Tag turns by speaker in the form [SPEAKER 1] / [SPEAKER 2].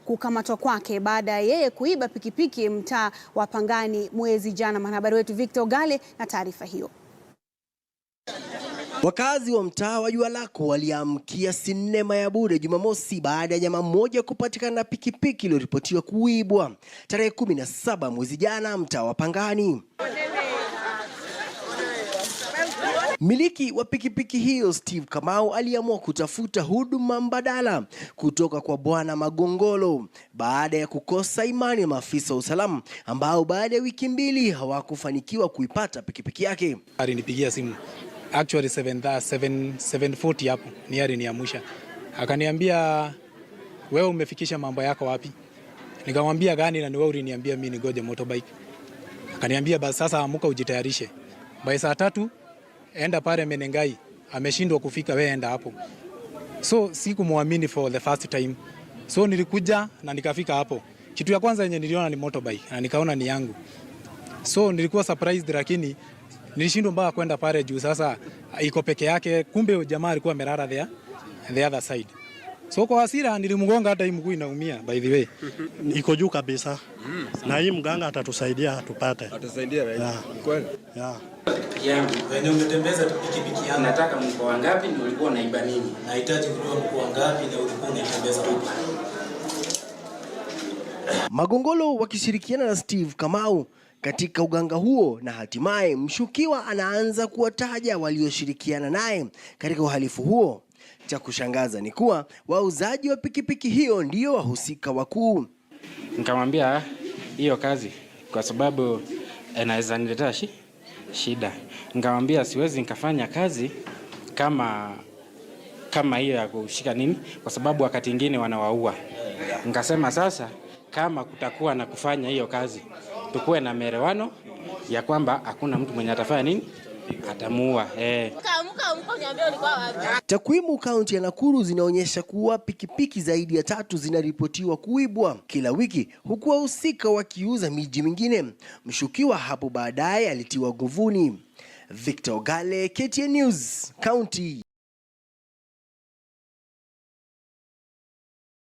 [SPEAKER 1] Kukamatwa kwake baada ya yeye kuiba pikipiki mtaa wa Pangani mwezi jana. Mwanahabari wetu Victor Ogale na taarifa hiyo.
[SPEAKER 2] Wakazi wa mtaa wa Jua Lako waliamkia sinema ya bure Jumamosi baada ya jamaa mmoja kupatikana na pikipiki iliyoripotiwa kuibwa tarehe 17 mwezi jana mtaa wa Pangani. Miliki wa pikipiki hiyo Steve Kamau aliamua kutafuta huduma mbadala kutoka kwa Bwana Magongolo baada ya kukosa imani ya maafisa wa usalama ambao baada ya wiki mbili hawakufanikiwa kuipata pikipiki yake.
[SPEAKER 3] Alinipigia simu actually 740 hapo ni aliniamsha. Akaniambia wewe umefikisha mambo yako wapi? Nikamwambia gani na wewe uliniambia mimi nigoje motorbike. Akaniambia basi sasa amuka ujitayarishe. By saa 3 enda pale Menengai, ameshindwa kufika, wewe enda hapo. So sikumwamini for the first time. So nilikuja na nikafika hapo. Kitu ya kwanza yenye niliona ni motorbike na nikaona ni yangu. So nilikuwa surprised lakini nilishindwa mpaka kwenda pale juu sasa iko peke yake, kumbe jamaa alikuwa amelala the other side. So kwa hasira nilimgonga, hata hii mguu inaumia by the way.
[SPEAKER 4] Iko juu kabisa. Na hii mganga atatusaidia tupate.
[SPEAKER 5] Atasaidia wewe. Kweli?
[SPEAKER 4] Yeah.
[SPEAKER 6] Yangu. Wewe ungetembeza pikipiki yangu. Nataka mkoa ngapi na ulikuwa unaiba nini?
[SPEAKER 3] Nahitaji kujua mkoa ngapi na ulikuwa unaitembeza huko.
[SPEAKER 2] Magongolo wakishirikiana na Steve Kamau katika uganga huo, na hatimaye mshukiwa anaanza kuwataja walioshirikiana naye katika uhalifu huo. Cha kushangaza ni kuwa wauzaji wa pikipiki hiyo ndio wahusika wakuu.
[SPEAKER 6] Nikamwambia hiyo kazi kwa sababu inaweza niletea shida. Nikamwambia siwezi nikafanya kazi kama hiyo ya kushika nini, kwa sababu wakati mwingine wanawaua. Nikasema sasa kama kutakuwa na kufanya hiyo kazi tukue na maelewano ya kwamba hakuna mtu mwenye atafanya nini atamuua.
[SPEAKER 2] Takwimu kaunti ya Nakuru zinaonyesha kuwa pikipiki zaidi ya 3 zinaripotiwa kuibwa kila wiki, huku wahusika wakiuza miji mingine. Mshukiwa hapo baadaye alitiwa nguvuni. Victor Ogale, KTN News, County